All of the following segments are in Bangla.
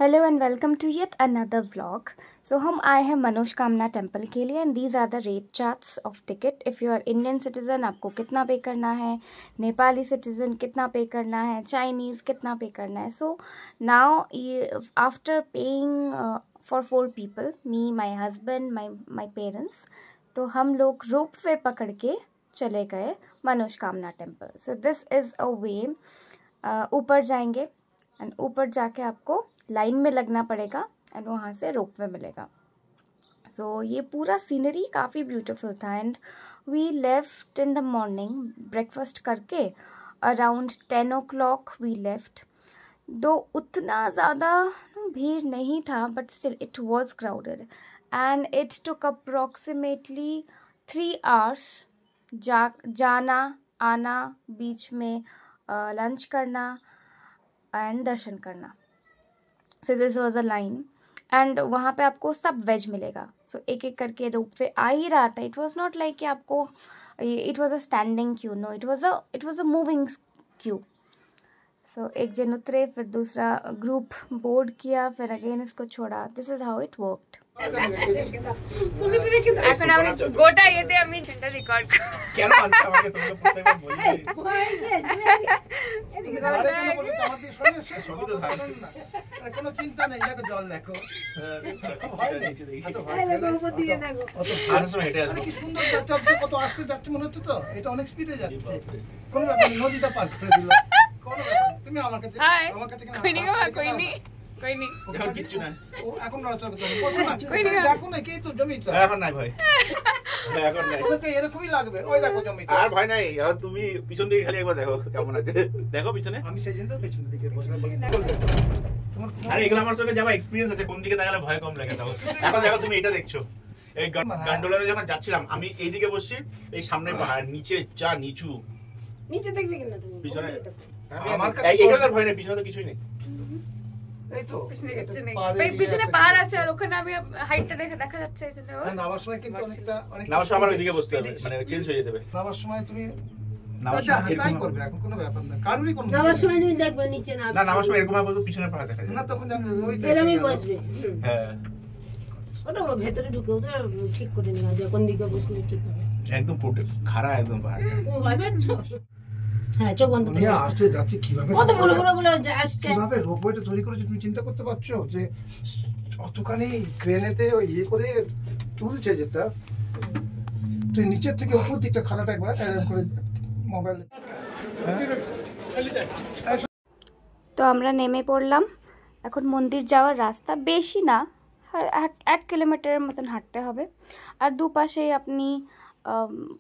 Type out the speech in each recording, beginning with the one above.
Hello and welcome to yet another vlog. So हम आए हैं मनोकामना टेम्पल के लिए and these are the rate charts of ticket. If you are Indian citizen आपको कितना पे करना है, नेपाली सिटीज़न कितना पे करना है, चाइनीज़ कितना पे करना है। So now after paying for 4 people, me, my husband, my parents, तो हम लोग रोप वे पकड़ के चले गए Manokamana temple. So this is a way, ऊपर जाएंगे एंड ऊपर जाके आपको लाइन में लगना पड़ेगा एंड वहाँ से रोप वे मिलेगा। सो ये पूरा सीनरी काफ़ी ब्यूटीफुल था and we left in the morning breakfast करके अराउंड 10 o'clock वी लेफ्ट। दो उतना ज़्यादा भीड़ नहीं था but still it was crowded and it took approximately 3 hours जाना आना, बीच में लंच करना एंड दर्शन करना। So this was a line and वहाँ पे आपको सब वेज मिलेगा। सो एक एक करके रोप वे आ ही रहा था। इट वॉज नॉट लाइक कि आपको it was a standing queue, no, it was a moving queue. So एक जन उतरे, फिर दूसरा ग्रुप बोर्ड किया, फिर अगेन इसको छोड़ा। This is how it worked. এখন আমি গোটা এতে আমি সেটা রেকর্ড কেন আনছ আমাকে তোমরা প্রত্যেকবার বললে এদিকে ধরে কেন বলছো তোমার দিয়ে সবই তো ধারণা না কোনো চিন্তা নেই, দেখো জল দেখো ভয় নিচে দেখি তো ভয় দেখো উপর দিকে দেখো অত আর সময় হেঁটে আসো কি সুন্দর যাচ্ছে, আপনি কত আস্তে যাচ্ছে মনে হচ্ছে, তো এটা অনেক স্পিডে যাচ্ছে। কোন ব্যাপার না, নদীটা পার করে দিল, কোন ব্যাপার না। তুমি আমার কাছে কেন কই নি বাবা, কই নি कोई नहीं এখন কিছু না, ও এখন নড়াচড়া করতে হবে, বসো না, দেখো না কি তো জমিটা এখন নাই ভয়, এখন নাই, ওকে এরকমই লাগবে, ওই দেখো জমিটা, আর ভয় নাই। আর তুমি পিছন দিকে খালি একবার দেখো কেমন আছে, দেখো পিছনে, আমি সেই জন্য পিছন দিকে বসলাম। তোমার আরে এগুলো আমার সঙ্গে যাওয়া এক্সপেরিয়েন্স আছে, কোন দিকে তাকালে ভয় কম লাগে। দেখো এখন দেখো তুমি এটা দেখছো, এই গান্ডোলাতে যখন যাচ্ছিলাম আমি এইদিকে বসছি, এই সামনে পাহাড়, নিচে যা নিচু, নিচে দেখবে কিনা তুমি পিছনে, আমার কাছে এগুলোর ভয় নেই, পিছনে তো কিছুই নেই। এই তো পিছনে পাহাড় আছে আর ওখানে আমি হাইটটা দেখা যাচ্ছে, এই জন্য নামার সময় কিন্তু নামার সময় আমার ওইদিকে বসতে হবে, মানে চেঞ্জ হয়ে যেতে হবে নামার সময়। তুমি তাই করবে, এখন কোনো ব্যাপার না, কারোরই কোনো নামার সময় তুমি দেখবে নিচে না, নামার সময় এরকম বসে পিছনে পাহাড় দেখা যায় না, তখন জানবে ওই এরকমই বসবে। হ্যাঁ ওটা ভেতরে ঢুকেও তো ঠিক করে নিও যে কোন দিকে বসলে ঠিক হবে, একদম পুরো খাড়া একদম পাহাড়। তুমি ভয় পাচ্ছ? হ্যাঁ চোখ বন্ধ করে আসছে যাচ্ছে, কিভাবে কত বড় বড় গুলো আসছে, কিভাবে রোপওয়েটা তৈরি করেছে তুমি চিন্তা করতে পারছো? যে অতখানি ক্রেনেতে ওই ইয়ে করে তুলছে, যেটা তুই নিচের থেকে উপর দিকটা খানাটা একবার এরকম করে মোবাইল। তো আমরা নেমে পড়লাম। এখন মন্দির যাওয়ার রাস্তা বেশি না, 1 কিলোমিটারের মতন হাঁটতে হবে। আর দুপাশেই আপনি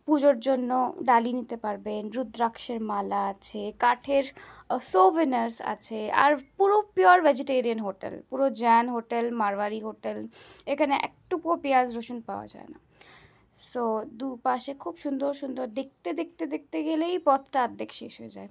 পুজোর জন্য ডালি নিতে পারবেন, রুদ্রাক্ষের মালা আছে, কাঠের সোভেনার্স আছে, আর পুরো পিওর ভেজিটেরিয়ান হোটেল, পুরো জৈন হোটেল, মারওয়ারি হোটেল। এখানে একটুকুও পেঁয়াজ রসুন পাওয়া যায় না। সো দুপাশে খুব সুন্দর সুন্দর, দেখতে দেখতে দেখতে গেলেই পথটা অর্ধেক শেষ হয়ে যায়।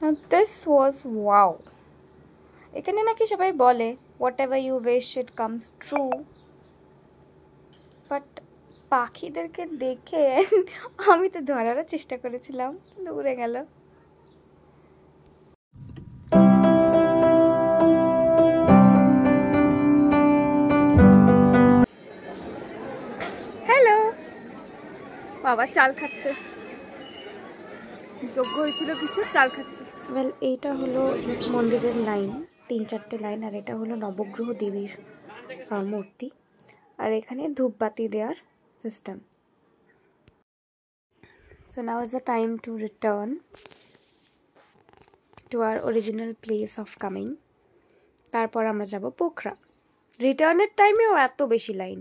Now this was wow. এখানে নাকি সবাই বলে whatever you wish it comes true, but পাখিদেরকে দেখে আমি তো ধরার চেষ্টা করেছিলাম, দৌড়ে গেল। হ্যালো, বাবা চাল খাচ্ছে, যোগ্য হয়েছিল কিছু, চাল খাচ্ছে। ওয়েল এইটা হলো মন্দিরের লাইন, 3-4টে লাইন, আর এটা হলো নবগ্রহ দেবীর মূর্তি, আর এখানে ধূপবাতি দেওয়ার system. So now is the time to return to our original place of coming. তারপর আমরা যাব পোখরা। রিটার্নের টাইমেও এত বেশি লাইন।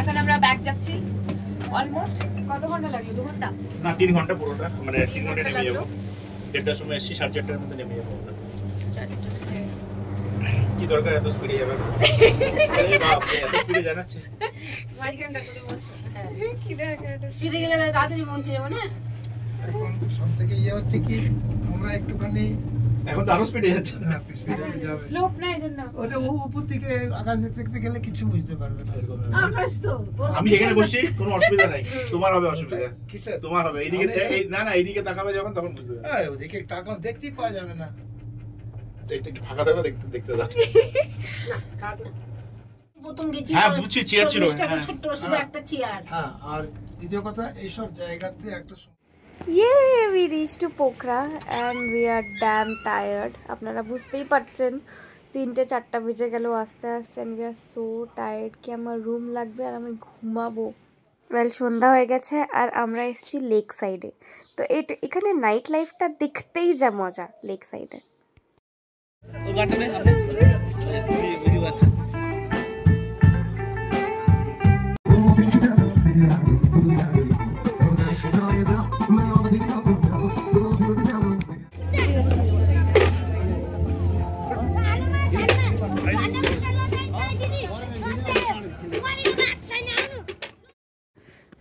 এখন আমরা ব্যাক যাচ্ছি। অলমোস্ট কত ঘন্টা লাগলো? 2 ঘন্টা না 3 ঘন্টা পুরোটা, মানে 3 ঘন্টা নেমে যাবো। 1:30টার সময় এসেছি, 4:30টার মধ্যে নেমে যাবো। কি দরকার এত স্পিডে যাবে? আরে বাপ রে, এত স্পিডে জানাচ্ছে। মাঝখানটা করে বসো। কি দরকার এত স্পিডে গেলে তাড়াতাড়ি পৌঁছে যাবো না? এখন সবথেকে হচ্ছে কি আমরা একটুখানি এখন তো আরো স্পিডে যাচ্ছে না, স্পিডে যাবে, স্লোপ না এজন্য ওটা উপর থেকে আকাশ দেখতে গেলে কিছু বুঝতে পারবে না। আকাশ তো আমি এখানে বসি, কোনো অসুবিধা নাই। তোমার হবে অসুবিধা কিসে? তোমার হবে এইদিকে, এই না না এইদিকে তাকাবে যখন, তখন বুঝতে পারবে। হ্যাঁ ওদিকে তাকানো দেখতেই পাওয়া যাবে না, একটু ফাঁকা থাকবে, দেখতে দেখতে দাও। না কাট না। প্রথম গেছি, হ্যাঁ বুঝছি, চেয়ার ছিল, ছোট শুধু একটা চেয়ার। হ্যাঁ আর দ্বিতীয় কথা এইসব জায়গাতে একটা Yeah, we reached to Pokhara and we are damn tired. আপনারা বুঝতেই পারছেন 3-4টা বেজে গেল আস্তে আস্তে, and we are so tired কি আমার রুম লাগবে আর আমি ঘুমাবো। ওয়েল সন্ধ্যা হয়ে গেছে আর আমরা এসেছি লেক সাইডে। তো এখানে নাইট লাইফটা দেখতেই যা মজা লেক সাইডে। ওই গানটা নেই আপনি বুঝি বাচ্চা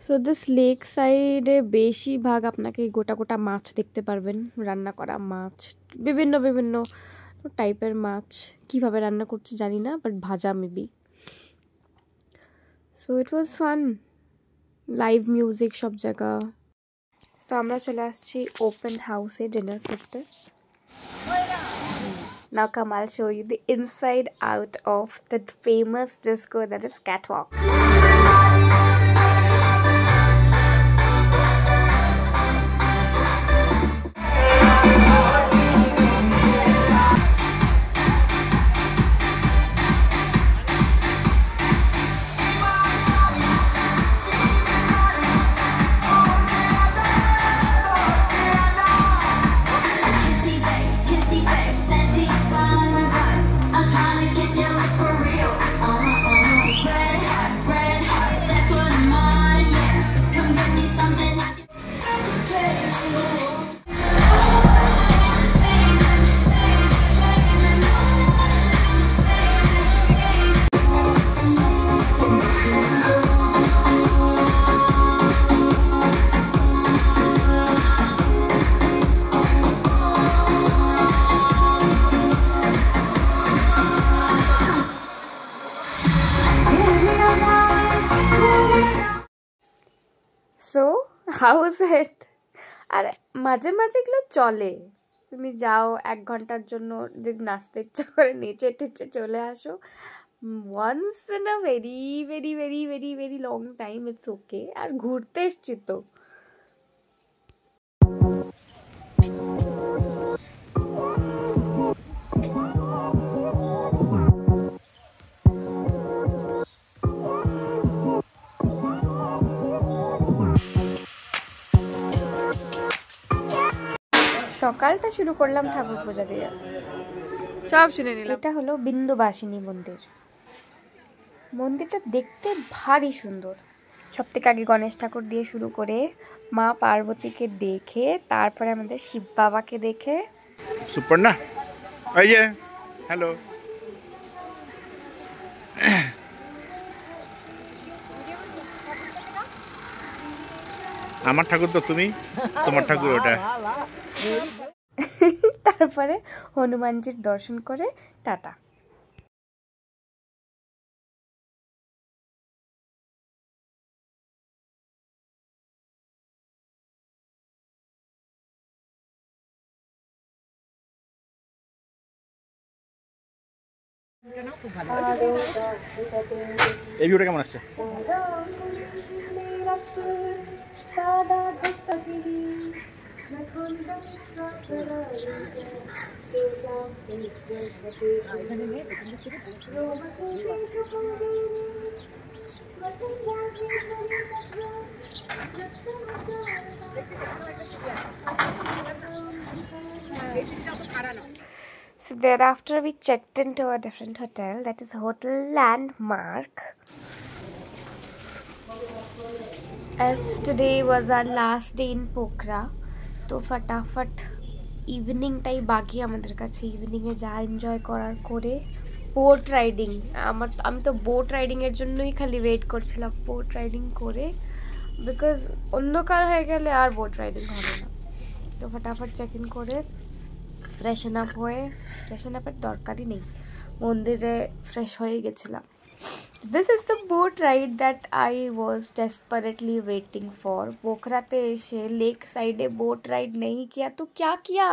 সো দিস লেক সাইডে বেশিরভাগ আপনাকে গোটা গোটা মাছ দেখতে পারবেন, রান্না করা মাছ, বিভিন্ন বিভিন্ন টাইপের মাছ। কিভাবে রান্না করছে জানি না, বাট ভাজা maybe. So it was fun, live music সব জায়গা। সো আমরা চলে আসছি ওপেন হাউসে ডিনার করতে। Now come, I'll show you the inside out of the famous disco that is Catwalk. So, how is it? আর মাঝে মাঝে এগুলো চলে, তুমি যাও 1 ঘন্টার জন্য, যদি নাচতে ইচ্ছা করে নেচে টেচে চলে আসো। Once in a very very very very very long time it's okay. আর ঘুরতে এসছি তো। সকালটা শুরু করলাম ঠাকুর পূজা দিয়ে, সব শুনে নিলাম। এটা হলো বিন্দুবাসিনী মন্দির। মন্দিরটা দেখতে ভারী সুন্দর। সব থেকে আগে গণেশ ঠাকুর দিয়ে শুরু করে মা পার্বতীকে দেখে, তারপরে আমাদের শিব বাবাকে দেখে। সুপার না, এই যে হ্যালো, আমার ঠাকুর তো তুমি, তোমার ঠাকুর ওটা। তারপরে হনুমানজির দর্শন করে টাটা। এই ভিডিওটা কেমন আসছে? So thereafter we checked into a different hotel, that is Hotel Landmark. as today was our last day in Pokhara, তো ফটাফট ইভিনিংটাই বাকি আমাদের কাছে। ইভিনিংয়ে যা এনজয় করার করে, বোট রাইডিং, আমি তো বোট রাইডিংয়ের জন্যই খালি ওয়েট করছিলাম, বোট রাইডিং করে, বিকজ অন্ধকার হয়ে গেলে আর বোট রাইডিং হবে না। তো ফটাফট চেক ইন করে ফ্রেশন আপ হয়ে, ফ্রেশন আপের দরকারই নেই, মন্দিরে ফ্রেশ হয়ে গেছিলাম। This is the boat ride that I was desperately waiting for. पोखराते एशे लेक साइडे बोट राइड नहीं किया तो क्या किया।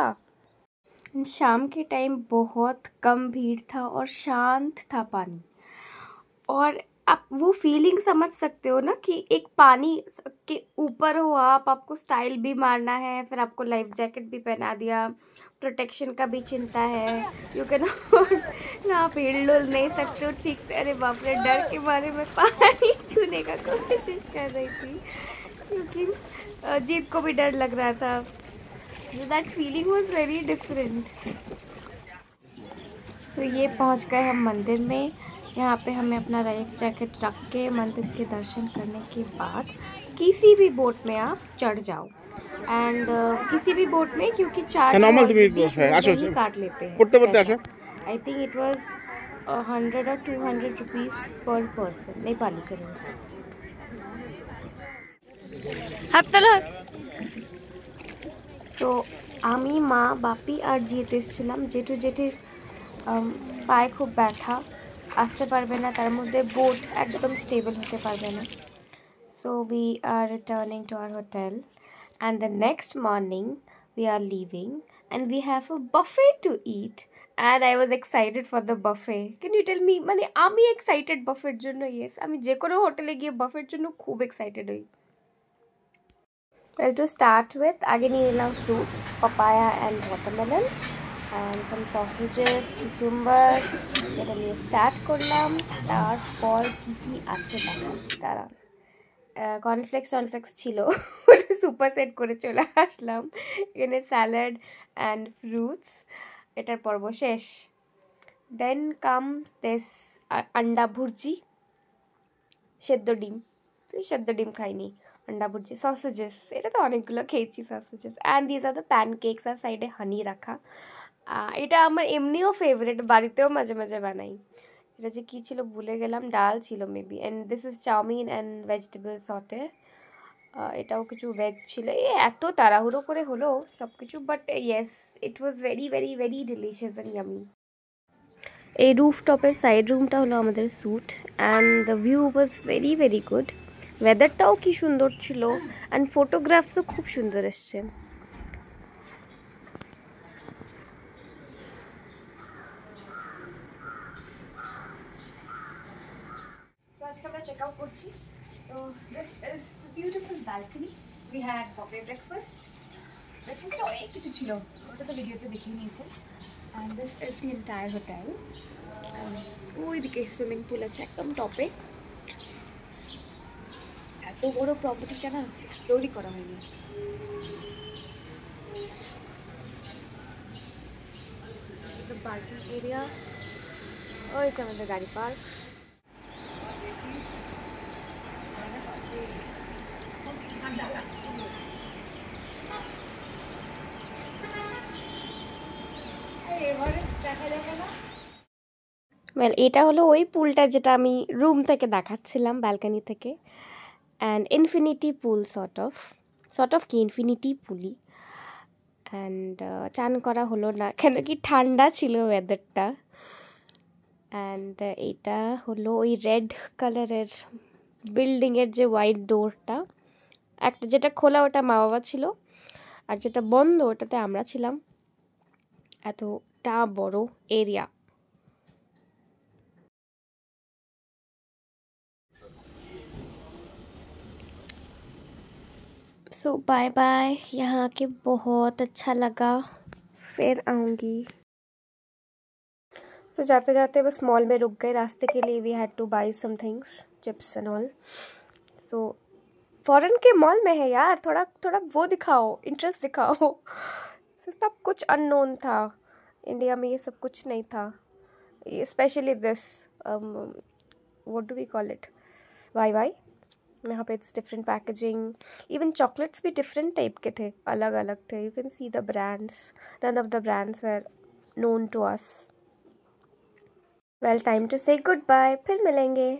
शाम के टाइम बहुत कम भीड़ था और शांत था पानी, और आप वो फीलिंग समझ सकते हो ना कि एक पानी के ऊपर हो आप, आपको स्टाइल भी मारना है, फिर आपको लाइफ जैकेट भी पहना दिया, प्रोटेक्शन का भी चिंता है, यू कैन ना आप हिल नहीं सकते हो ठीक से। अरे बाप रे, डर के मारे मैं पानी छूने का कोशिश कर रही थी, क्योंकि जीत को भी डर लग रहा था। That feeling was very different. तो ये पहुंच गए हम मंदिर में, जहाँ पे हमें अपना लाइफ जैकेट रख के मंदिर के दर्शन करने के बाद किसी भी बोट में आप चढ़ जाओ, एंड किसी भी बोट में, क्योंकि चार्ज ही काट लेते हैं। I think it was 100 or 200 rupees पर पर्सन, नेपाली करेंसी। তো আমি, মা, বাপি আর জিত এসেছিলাম। জেঠির পায়ে খুব ব্যথা, আসতে পারবে না, তার মধ্যে বোট একদম স্টেবল হতে পারবে না। So we are returning to our hotel, and the next morning we are leaving and we have a buffet to eat, and I was excited for the buffet. Can you tell me, মানে আমি এক্সাইটেড বাফের জন্য? ইয়েস, আমি যে কোনো হোটেলে গিয়ে বাফের জন্য খুব এক্সাইটেড হই। Well, to start with, আগে নিয়ে নিলাম fruits, papaya and watermelon, and some sausages, cucumber, এটা নিয়ে স্টার্ট করলাম। তারপর কি আছে তারা কর্নফ্লেক্স ছিল, ওটা সুপার সেট করে চলে আসলাম। এখানে স্যালাড অ্যান্ড ফ্রুটস, এটার পর্ব শেষ। দেন কামস দিস আন্ডা ভুর্জি, সেদ্ধ ডিম খাইনি, আন্ডা ভুর্জি, সসেজেস, এটা তো অনেকগুলো খেয়েছি sausages, and this are the pancakes, আর সাইডে হানি রাখা। এটা আমার এমনিও ফেভারিট, বাড়িতেও মাঝে মাঝে বানাই। এটা যে কী ছিল ভুলে গেলাম, ডাল ছিল maybe, and this is chowmein and vegetable saute. এটাও কিছু ভেজ ছিল। এত তাড়াহুড়ো করে হলো সব কিছু, but yes, it was very very very delicious and yummy. এই রুফটপের সাইড রুমটা হলো আমাদের suite, and the view was very very good. ওয়েদারটাও কি সুন্দর ছিল, অ্যান্ড ফটোগ্রাফসও খুব সুন্দর এসছে। আজকে আমরা চেক আউট করছি। তো this is the beautiful balcony. We had buffet ব্রেকফাস্টে অনেক কিছু ছিল, ওটা তো ভিডিওতে দেখিয়ে নিয়েছেন। And this is the entire hotel. ওইদিকে সুইমিং পুল আছে একদম টপে। এত বড় প্রপার্টিটা না এক্সপ্লোরই করা হয়নি। পার্কিং এরিয়া, ওই যে আমাদের গাড়ি পার্ক। ওয়েল, এটা হলো ওই পুলটা যেটা আমি রুম থেকে দেখাচ্ছিলাম, ব্যালকনি থেকে। And infinity pool sort of কি ইনফিনিটি পুলই। অ্যান্ড চান করা হলো না, কেন কি ঠান্ডা ছিল ওয়েদারটা। অ্যান্ড এটা হলো ওই রেড কালারের বিল্ডিংয়ের যে হোয়াইট ডোরটা, একটা যেটা খোলা ওটা মা বাবা ছিল, আর যেটা বন্ধ ওটাতে আমরা ছিলাম। এতটা বড় এরিয়া। सो बाय बाय, यहाँ आके बहुत अच्छा लगा, फिर आऊँगी। तो जाते जाते बस मॉल में रुक गए, रास्ते के लिए we had to buy some things, chips and all. So foreign के मॉल में है यार, थोड़ा थोड़ा वो दिखाओ, इंटरेस्ट दिखाओ। so, सब कुछ अननोन था, इंडिया में ये सब कुछ नहीं था। Specially this what do we call it, why यहाँ पे it's different packaging, even chocolates भी डिफरेंट टाइप के थे, अलग अलग थे. You can see the brands, none of the brands are known to us. Well, time to say goodbye, फिर मिलेंगे.